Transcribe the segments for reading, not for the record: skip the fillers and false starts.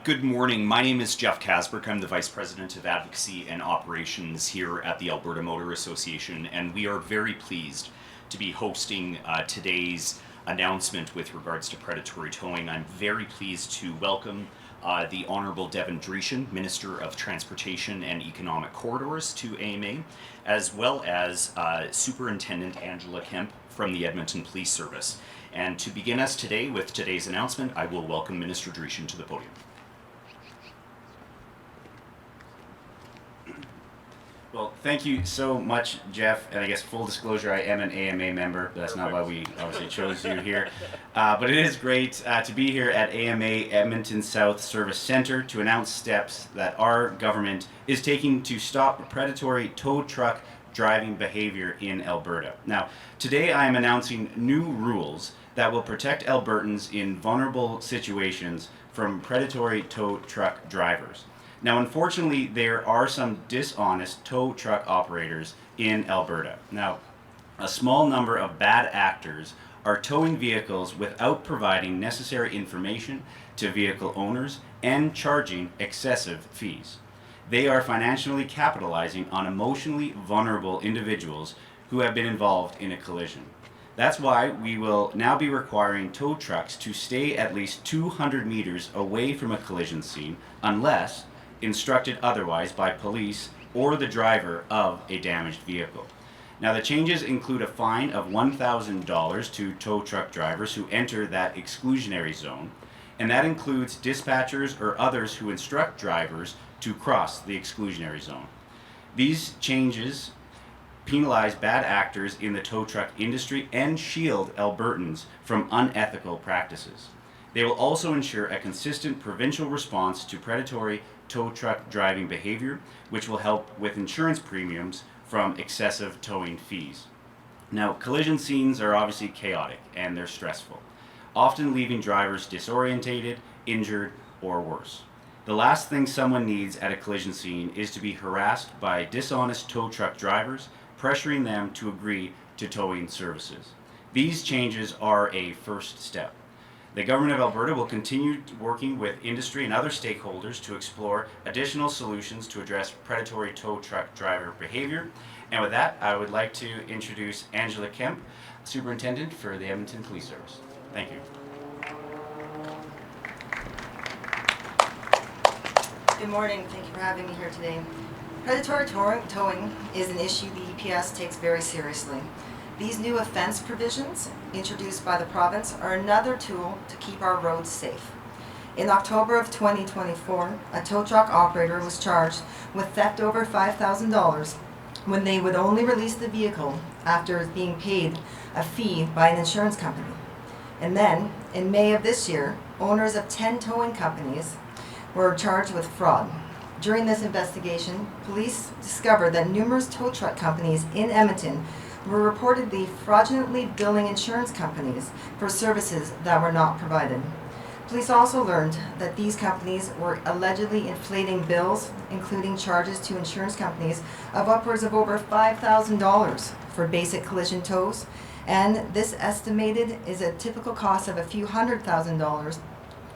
Good morning. My name is Jeff Casberk. I'm the Vice President of Advocacy and Operations here at the Alberta Motor Association, and we are very pleased to be hosting today's announcement with regards to predatory towing. I'm very pleased to welcome the Honourable Devin Dreeshen, Minister of Transportation and Economic Corridors, to AMA, as well as Superintendent Angela Kemp from the Edmonton Police Service. And to begin us today with today's announcement, I will welcome Minister Dreeshen to the podium. Well, thank you so much, Jeff. And I guess full disclosure, I am an AMA member, but that's not why we obviously chose you here. But it is great to be here at AMA Edmonton South Service Centre to announce steps that our government is taking to stop predatory tow truck driving behavior in Alberta. Now, today I am announcing new rules that will protect Albertans in vulnerable situations from predatory tow truck drivers. Now, unfortunately, there are some dishonest tow truck operators in Alberta. Now, a small number of bad actors are towing vehicles without providing necessary information to vehicle owners and charging excessive fees. They are financially capitalizing on emotionally vulnerable individuals who have been involved in a collision. That's why we will now be requiring tow trucks to stay at least 200 meters away from a collision scene unless instructed otherwise by police or the driver of a damaged vehicle. Now, the changes include a fine of $1,000 to tow truck drivers who enter that exclusionary zone, and that includes dispatchers or others who instruct drivers to cross the exclusionary zone. These changes penalize bad actors in the tow truck industry and shield Albertans from unethical practices. They will also ensure a consistent provincial response to predatory tow truck driving behavior, which will help with insurance premiums from excessive towing fees. Now, collision scenes are obviously chaotic and they're stressful, often leaving drivers disorientated, injured, or worse. The last thing someone needs at a collision scene is to be harassed by dishonest tow truck drivers, pressuring them to agree to towing services. These changes are a first step. The Government of Alberta will continue working with industry and other stakeholders to explore additional solutions to address predatory tow truck driver behavior. And with that, I would like to introduce Angela Kemp, Superintendent for the Edmonton Police Service. Thank you. Good morning. Thank you for having me here today. Predatory towing is an issue the EPS takes very seriously. These new offense provisions introduced by the province are another tool to keep our roads safe. In October of 2024, a tow truck operator was charged with theft over $5,000 when they would only release the vehicle after being paid a fee by an insurance company. And then, in May of this year, owners of 10 towing companies were charged with fraud. During this investigation, police discovered that numerous tow truck companies in Edmonton were reportedly fraudulently billing insurance companies for services that were not provided. Police also learned that these companies were allegedly inflating bills, including charges to insurance companies of upwards of over $5,000 for basic collision tows, and this estimated is a typical cost of a few $100,000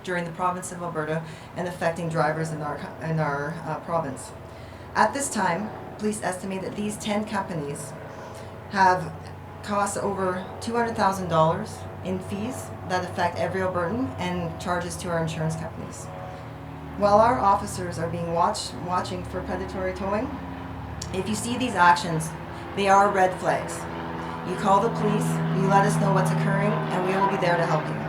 during the province of Alberta and affecting drivers in our province. At this time, police estimate that these 10 companies have cost over $200,000 in fees that affect every Albertan and charges to our insurance companies. While our officers are being watching for predatory towing, if you see these actions, they are red flags. You call the police, you let us know what's occurring, and we will be there to help you.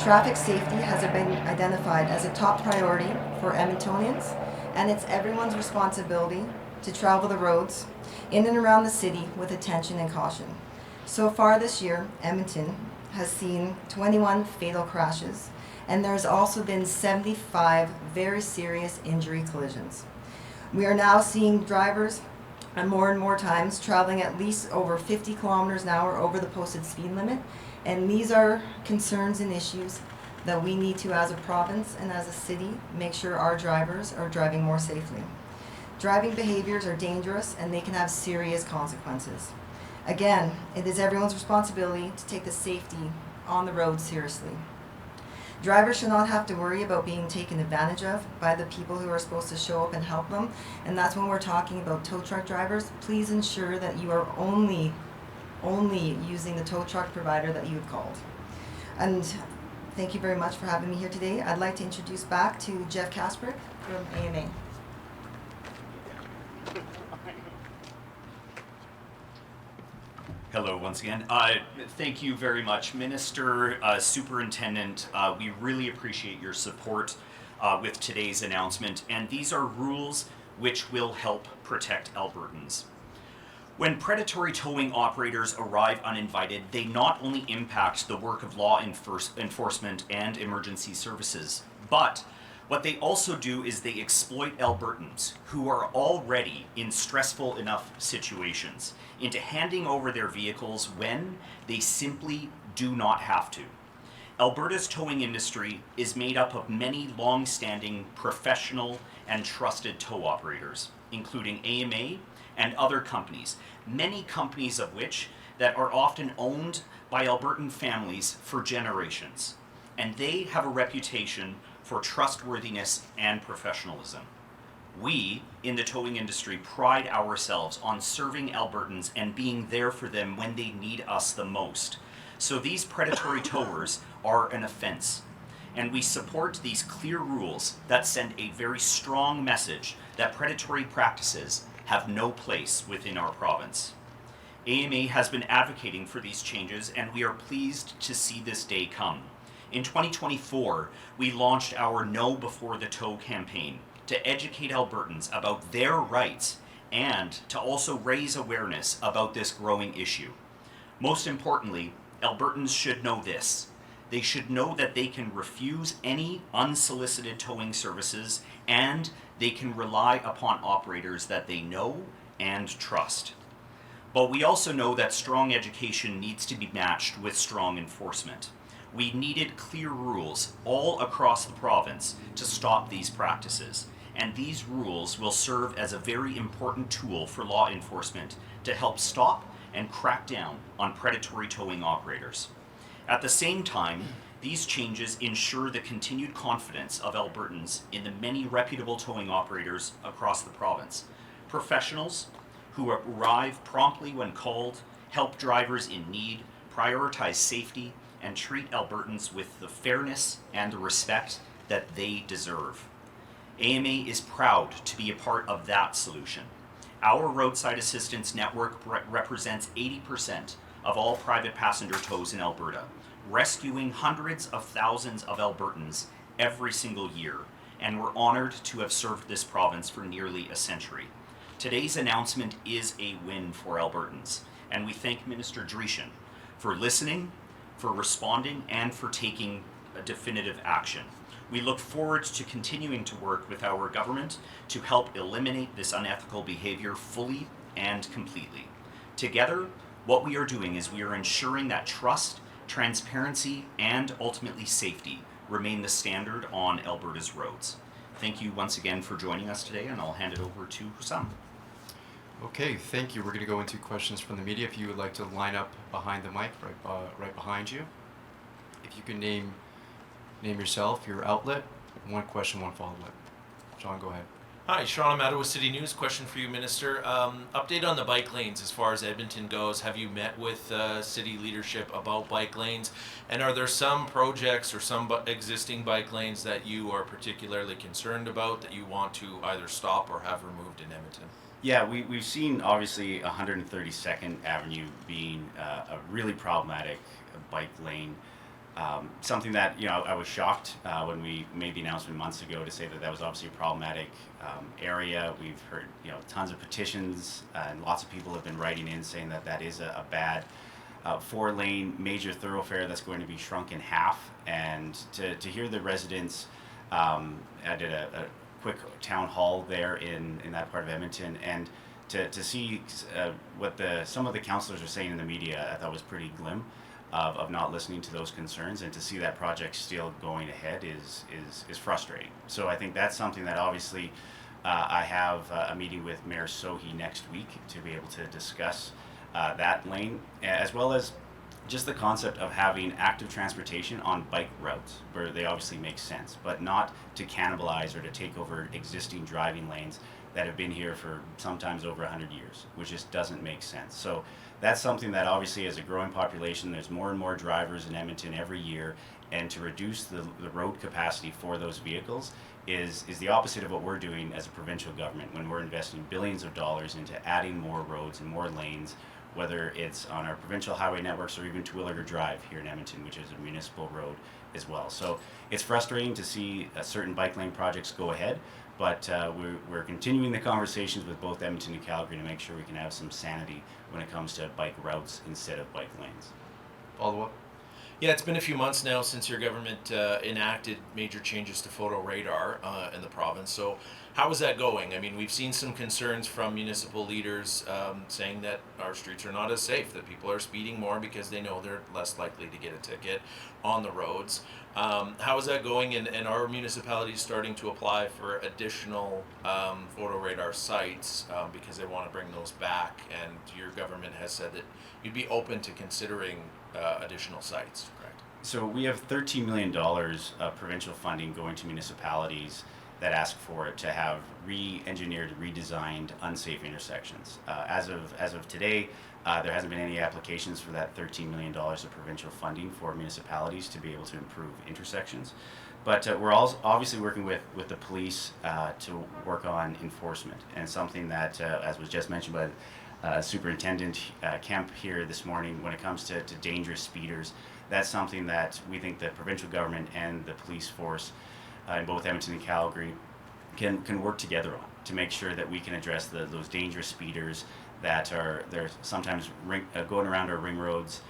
Traffic safety has been identified as a top priority for Edmontonians, and it's everyone's responsibility to travel the roads in and around the city with attention and caution. So far this year, Edmonton has seen 21 fatal crashes, and there's also been 75 very serious injury collisions. We are now seeing drivers and more times traveling at least over 50 kilometers an hour over the posted speed limit, and these are concerns and issues that we need to, as a province and as a city, make sure our drivers are driving more safely. Driving behaviors are dangerous and they can have serious consequences. Again, it is everyone's responsibility to take the safety on the road seriously. Drivers should not have to worry about being taken advantage of by the people who are supposed to show up and help them. And that's when we're talking about tow truck drivers. Please ensure that you are only using the tow truck provider that you've called. And thank you very much for having me here today. I'd like to introduce back to Jeff Kasbrick from AMA. Hello once again. Thank you very much, Minister, Superintendent. We really appreciate your support with today's announcement, and these are rules which will help protect Albertans. When predatory towing operators arrive uninvited, they not only impact the work of law enforcement and emergency services, but what they also do is they exploit Albertans who are already in stressful enough situations into handing over their vehicles when they simply do not have to. Alberta's towing industry is made up of many long-standing professional and trusted tow operators, including AMA and other companies, many companies of which that are often owned by Albertan families for generations. And they have a reputation for trustworthiness and professionalism. We, in the towing industry, pride ourselves on serving Albertans and being there for them when they need us the most. So these predatory towers are an offense. And we support these clear rules that send a very strong message that predatory practices have no place within our province. AMA has been advocating for these changes, and we are pleased to see this day come. In 2024, we launched our Know Before the Tow campaign to educate Albertans about their rights and to also raise awareness about this growing issue. Most importantly, Albertans should know this. They should know that they can refuse any unsolicited towing services, and they can rely upon operators that they know and trust. But we also know that strong education needs to be matched with strong enforcement. We needed clear rules all across the province to stop these practices, and these rules will serve as a very important tool for law enforcement to help stop and crack down on predatory towing operators. At the same time, these changes ensure the continued confidence of Albertans in the many reputable towing operators across the province. Professionals who arrive promptly when called, help drivers in need, prioritize safety, and treat Albertans with the fairness and the respect that they deserve. AMA is proud to be a part of that solution. Our roadside assistance network represents 80% of all private passenger tows in Alberta, rescuing hundreds of thousands of Albertans every single year, and we're honored to have served this province for nearly a century. Today's announcement is a win for Albertans, and we thank Minister Dreeshen for listening, for responding, and for taking a definitive action. We look forward to continuing to work with our government to help eliminate this unethical behavior fully and completely. Together, what we are doing is we are ensuring that trust, transparency, and ultimately safety remain the standard on Alberta's roads. Thank you once again for joining us today, and I'll hand it over to Hussam. Okay, thank you. We're going to go into questions from the media. If you would like to line up behind the mic, right behind you. If you can name yourself, your outlet, one question, one follow-up. John, go ahead. Hi, Sean, I'm Ottawa City News. Question for you, Minister. Update on the bike lanes as far as Edmonton goes. Have you met with city leadership about bike lanes? And are there some projects or some existing bike lanes that you are particularly concerned about that you want to either stop or have removed in Edmonton? Yeah, we've seen obviously 132nd Avenue being a really problematic bike lane. Something that, I was shocked when we made the announcement months ago to say that was obviously a problematic area. We've heard, tons of petitions and lots of people have been writing in saying that is a bad 4-lane major thoroughfare that's going to be shrunk in half. And to hear the residents, I did a quick town hall there in that part of Edmonton, and to see what some of the councillors are saying in the media, I thought was pretty glim of not listening to those concerns, and to see that project still going ahead is frustrating. So I think that's something that obviously I have a meeting with Mayor Sohi next week to be able to discuss that lane, as well as just the concept of having active transportation on bike routes where they obviously make sense, but not to cannibalize or to take over existing driving lanes that have been here for sometimes over 100 years, which just doesn't make sense. So that's something that obviously, as a growing population, there's more and more drivers in Edmonton every year, and to reduce the road capacity for those vehicles is the opposite of what we're doing as a provincial government when we're investing billions of dollars into adding more roads and more lanes, whether it's on our provincial highway networks or even Terwillegar Drive here in Edmonton, which is a municipal road as well. So it's frustrating to see certain bike lane projects go ahead, but we're continuing the conversations with both Edmonton and Calgary to make sure we can have some sanity when it comes to bike routes instead of bike lanes. Follow up? Yeah, it's been a few months now since your government enacted major changes to photo radar in the province. So how is that going? I mean, we've seen some concerns from municipal leaders saying that our streets are not as safe, that people are speeding more because they know they're less likely to get a ticket on the roads. How is that going, and are municipalities starting to apply for additional photo radar sites because they want to bring those back, and your government has said that you'd be open to considering additional sites, correct? So we have $13 million of provincial funding going to municipalities that ask for it to have re-engineered, redesigned, unsafe intersections. As of today, there hasn't been any applications for that $13 million of provincial funding for municipalities to be able to improve intersections. But we're also obviously working with the police to work on enforcement, and something that, as was just mentioned by Superintendent Kemp here this morning, when it comes to dangerous speeders, that's something that we think the provincial government and the police force in both Edmonton and Calgary can work together on to make sure that we can address those dangerous speeders that they're sometimes going around our ring roads,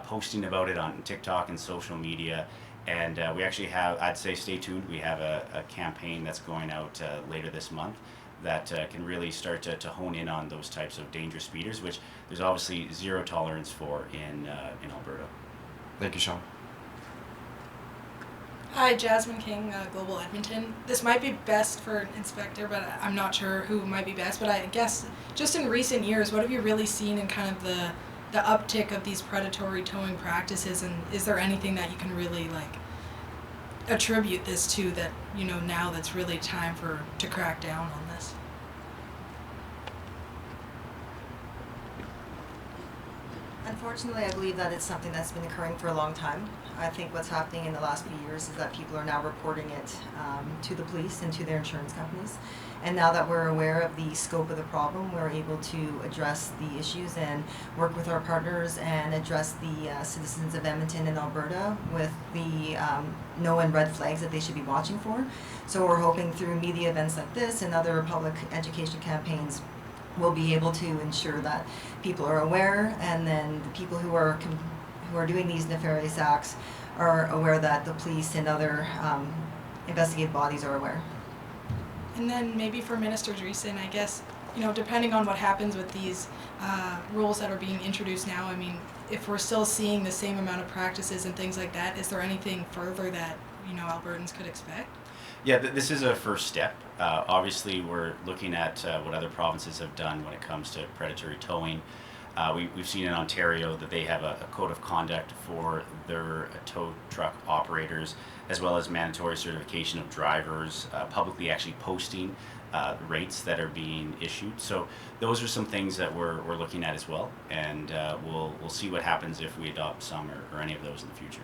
posting about it on TikTok and social media. And we actually have, I'd say stay tuned, we have a campaign that's going out later this month that can really start to hone in on those types of dangerous speeders, which there's obviously zero tolerance for in Alberta. Thank you, Sean. Hi, Jasmine King, Global Edmonton. This might be best for an inspector, but I'm not sure who might be best. But I guess just in recent years, what have you really seen in kind of the uptick of these predatory towing practices, and is there anything that you can really attribute this to that, now that's really time to crack down on this? Unfortunately, I believe that it's something that's been occurring for a long time. I think what's happening in the last few years is that people are now reporting it to the police and to their insurance companies. And now that we're aware of the scope of the problem, we're able to address the issues and work with our partners and address the citizens of Edmonton and Alberta with the no and red flags that they should be watching for. So we're hoping through media events like this and other public education campaigns, we'll be able to ensure that people are aware, and then the people who are doing these nefarious acts are aware that the police and other investigative bodies are aware. And then maybe for Minister Dreeshen, I guess, depending on what happens with these rules that are being introduced now, I mean, if we're still seeing the same amount of practices and things like that, is there anything further that, Albertans could expect? Yeah, this is a first step. Obviously, we're looking at what other provinces have done when it comes to predatory towing. We've seen in Ontario that they have a code of conduct for their tow truck operators, as well as mandatory certification of drivers, publicly actually posting rates that are being issued. So those are some things that we're looking at as well, and we'll see what happens if we adopt some or any of those in the future.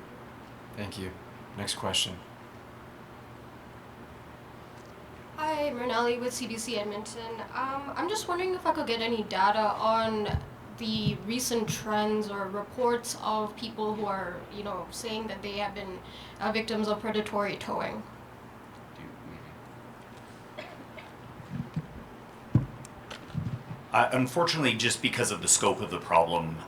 Thank you. Next question. Hi, Mernelli with CBC Edmonton. I'm just wondering if I could get any data on the recent trends or reports of people who are, saying that they have been victims of predatory towing. Unfortunately, just because of the scope of the problem,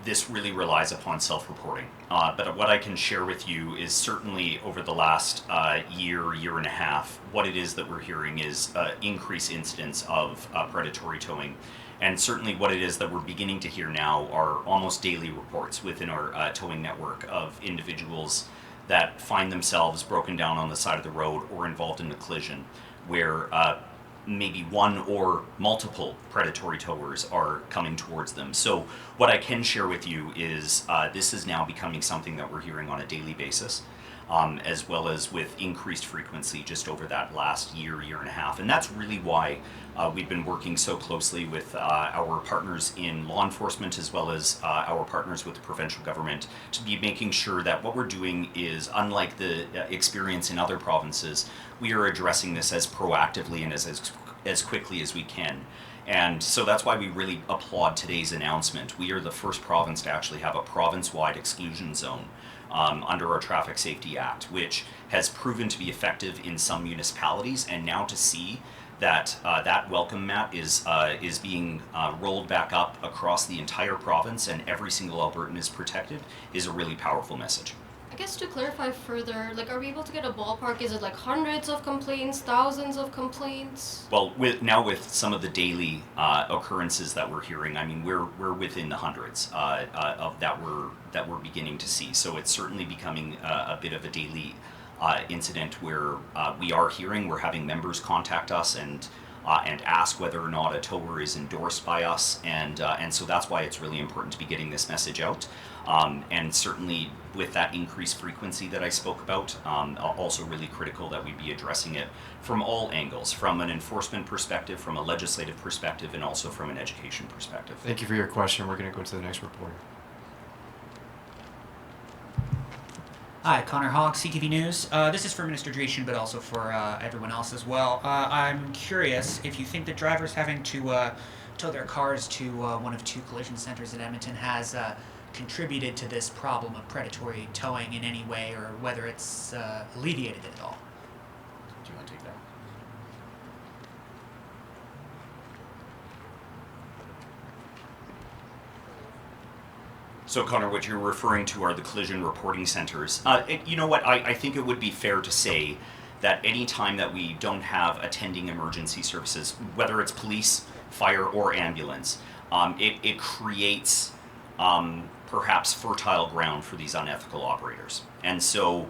this really relies upon self-reporting. But what I can share with you is certainly over the last year and a half, what it is that we're hearing is increased incidents of predatory towing. And certainly what it is that we're beginning to hear now are almost daily reports within our towing network of individuals that find themselves broken down on the side of the road or involved in a collision where maybe one or multiple predatory towers are coming towards them. So what I can share with you is this is now becoming something that we're hearing on a daily basis, as well as with increased frequency just over that last year and a half. And that's really why we've been working so closely with our partners in law enforcement, as well as our partners with the provincial government, to be making sure that what we're doing is, unlike the experience in other provinces, we are addressing this as proactively and as quickly as we can. And so that's why we really applaud today's announcement. We are the first province to actually have a province-wide exclusion zone under our Traffic Safety Act, which has proven to be effective in some municipalities. And now to see that that welcome mat is being rolled back up across the entire province and every single Albertan is protected is a really powerful message. I guess to clarify further, like, are we able to get a ballpark? Is it like hundreds of complaints, thousands of complaints? Well, with some of the daily occurrences that we're hearing, I mean, we're within the hundreds of that we're beginning to see. So it's certainly becoming a bit of a daily incident where we're having members contact us and ask whether or not a tower is endorsed by us, and so that's why it's really important to be getting this message out. And certainly with that increased frequency that I spoke about, also really critical that we be addressing it from all angles, from an enforcement perspective, from a legislative perspective, and also from an education perspective. Thank you for your question. We're going to go to the next reporter. Hi, Connor Hogg, CTV News. This is for Minister Dreeshen, but also for everyone else as well. I'm curious if you think that drivers having to tow their cars to one of two collision centers in Edmonton has contributed to this problem of predatory towing in any way, or whether it's alleviated it at all. Do you want to take that? So, Connor, what you're referring to are the collision reporting centers. You know what? I think it would be fair to say that any time that we don't have attending emergency services, whether it's police, fire, or ambulance, it creates perhaps fertile ground for these unethical operators. And so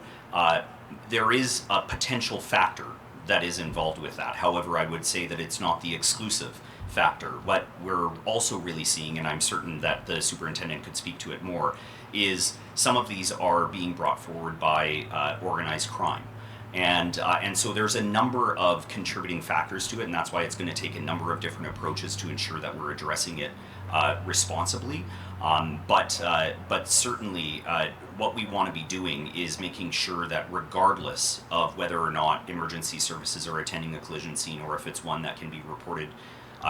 there is a potential factor that is involved with that. However, I would say that it's not the exclusive factor. What we're also really seeing, and I'm certain that the superintendent could speak to it more, is some of these are being brought forward by organized crime. And so there's a number of contributing factors to it, and that's why it's going to take a number of different approaches to ensure that we're addressing it responsibly. But certainly what we want to be doing is making sure that regardless of whether or not emergency services are attending a collision scene, or if it's one that can be reported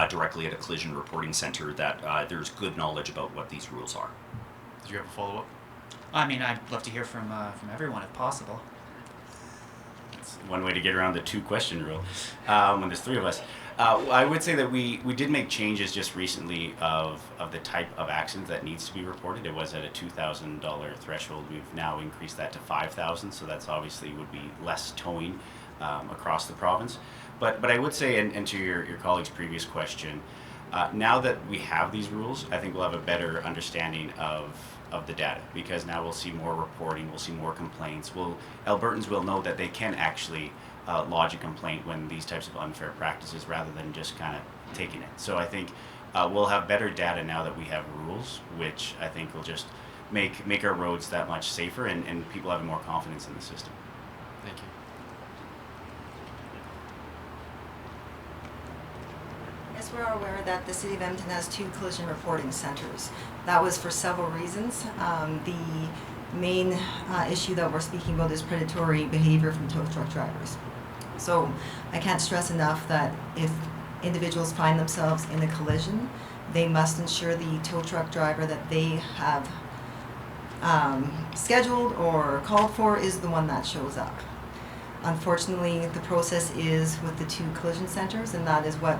directly at a collision reporting center, that there's good knowledge about what these rules are. Did you have a follow-up? I mean, I'd love to hear from everyone if possible. It's one way to get around the two-question rule when there's three of us. I would say that we did make changes just recently of the type of accident that needs to be reported. It was at a $2,000 threshold. We've now increased that to $5,000, so that's obviously would be less towing across the province. But I would say, and to your colleague's previous question, now that we have these rules, I think we'll have a better understanding of the data, because now we'll see more reporting, we'll see more complaints. Albertans will know that they can actually lodge a complaint when these types of unfair practices, rather than just kind of taking it. So I think we'll have better data now that we have rules, which I think will just make our roads that much safer, and people having more confidence in the system. Thank you. Yes, we're aware that the City of Edmonton has two collision reporting centers. That was for several reasons. The main issue that we're speaking about is predatory behavior from tow truck drivers. So I can't stress enough that if individuals find themselves in a collision, they must ensure the tow truck driver that they have scheduled or called for is the one that shows up. Unfortunately, the process is with the two collision centers, and that is what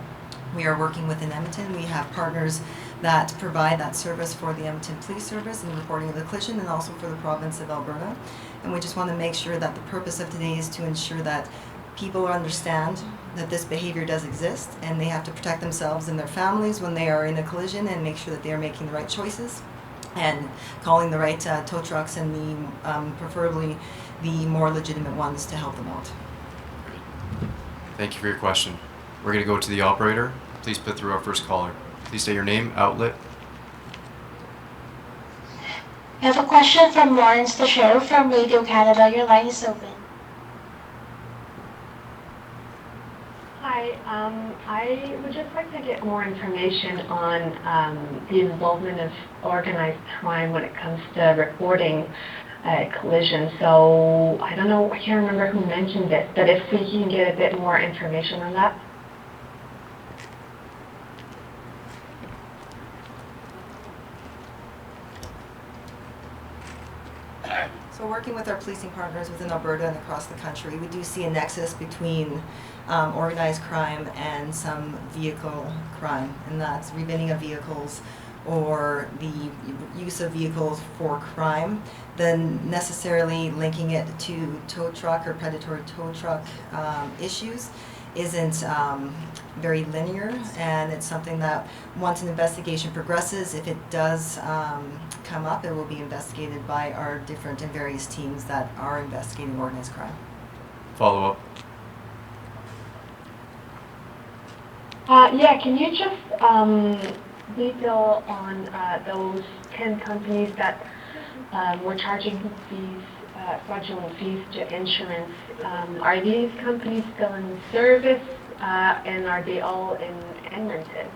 we are working with in Edmonton. We have partners that provide that service for the Edmonton Police Service in reporting of the collision, and also for the province of Alberta. And we just want to make sure that the purpose of today is to ensure that people understand that this behavior does exist, and they have to protect themselves and their families when they are in a collision, and make sure that they are making the right choices and calling the right tow trucks, and preferably the more legitimate ones, to help them out. Thank you for your question. We're going to go to the operator. Please put through our first caller. Please state your name, outlet. We have a question from Lawrence Teixeira from Radio Canada. Your line is open. Hi, I would just like to get more information on the involvement of organized crime when it comes to reporting collisions. So I don't know, I can't remember who mentioned it, but if we can get a bit more information on that. So working with our policing partners within Alberta and across the country, we do see a nexus between organized crime and some vehicle crime, and that's rebidding of vehicles or the use of vehicles for crime, then necessarily linking it to tow truck or predatory tow truck issues isn't very linear, and it's something that once an investigation progresses, if it does come up, it will be investigated by our different and various teams that are investigating organized crime. Follow up. Yeah, can you just detail on those 10 companies that were charging fees, fraudulent fees to insurance? Are these companies still in service, and are they all in Edmonton?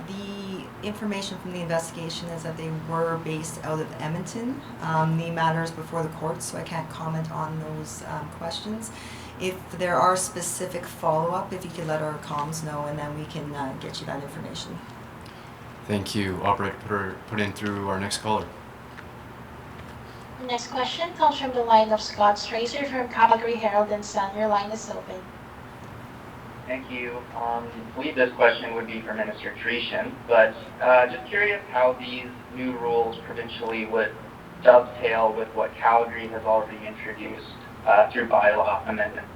The information from the investigation is that they were based out of Edmonton. The matter is before the courts, so I can't comment on those questions. If there are specific follow-up, if you could let our comms know, and then we can get you that information. Thank you. Operator, put in through our next caller. The next question comes from the line of Scott Straser from Calgary Herald and Sun. Your line is open. Thank you. I believe this question would be for Minister Dreeshen, but just curious how these new rules provincially would dovetail with what Calgary has already introduced through bylaw amendment.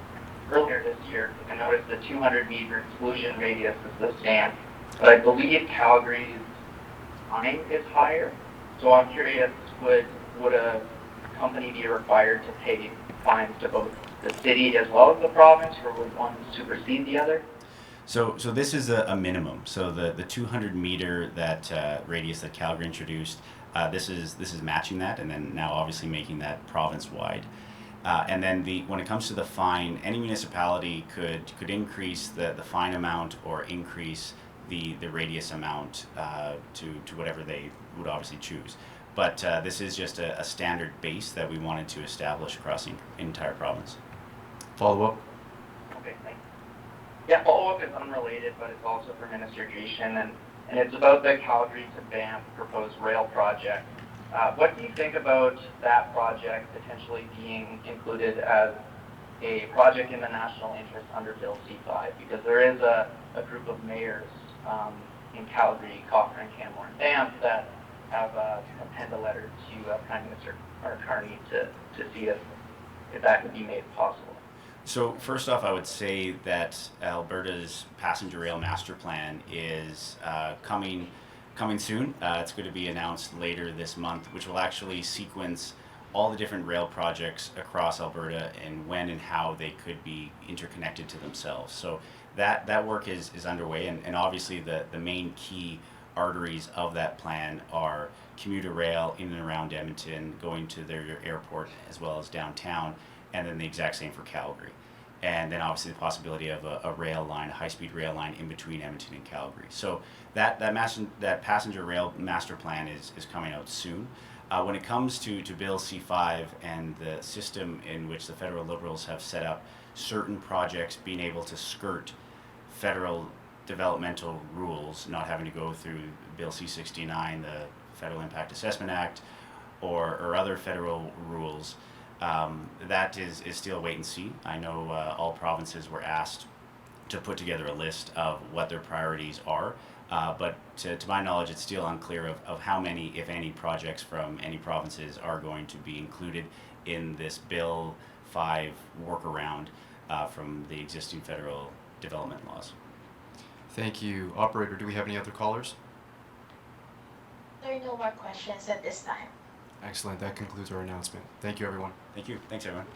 Earlier this year, I noticed the 200-meter exclusion radius is the same, but I believe Calgary's fine is higher. So I'm curious, would a company be required to pay fines to both the city as well as the province, or would one supersede the other? So this is a minimum. So the 200-meter that radius that Calgary introduced, this is matching that, and then now obviously making that province-wide. And then when it comes to the fine, any municipality could increase the fine amount or increase the radius amount to whatever they would obviously choose. But this is just a standard base that we wanted to establish across the entire province. Follow up. Okay, thanks. Yeah, follow-up is unrelated, but it's also for Minister Dreeshen, and it's about the Calgary to Banff proposed rail project. What do you think about that project potentially being included as a project in the national interest under Bill C5? Because there is a group of mayors in Calgary, Cochrane, Canmore, and Banff that have penned a letter to Prime Minister Carney to see if that could be made possible. So first off, I would say that Alberta's passenger rail master plan is coming soon. It's going to be announced later this month, which will actually sequence all the different rail projects across Alberta and when and how they could be interconnected to themselves. So that work is underway, and obviously the main key arteries of that plan are commuter rail in and around Edmonton, going to their airport as well as downtown, and then the exact same for Calgary. And then obviously the possibility of a rail line, a high-speed rail line in between Edmonton and Calgary. So that passenger rail master plan is coming out soon. When it comes to Bill C5 and the system in which the federal Liberals have set up certain projects being able to skirt federal developmental rules, not having to go through Bill C69, the Federal Impact Assessment Act, or other federal rules, that is still wait and see. I know all provinces were asked to put together a list of what their priorities are, but to my knowledge, it's still unclear of how many, if any, projects from any provinces are going to be included in this Bill 5 workaround from the existing federal development laws. Thank you. Operator, do we have any other callers? There are no more questions at this time. Excellent. That concludes our announcement. Thank you, everyone. Thank you. Thanks, everyone.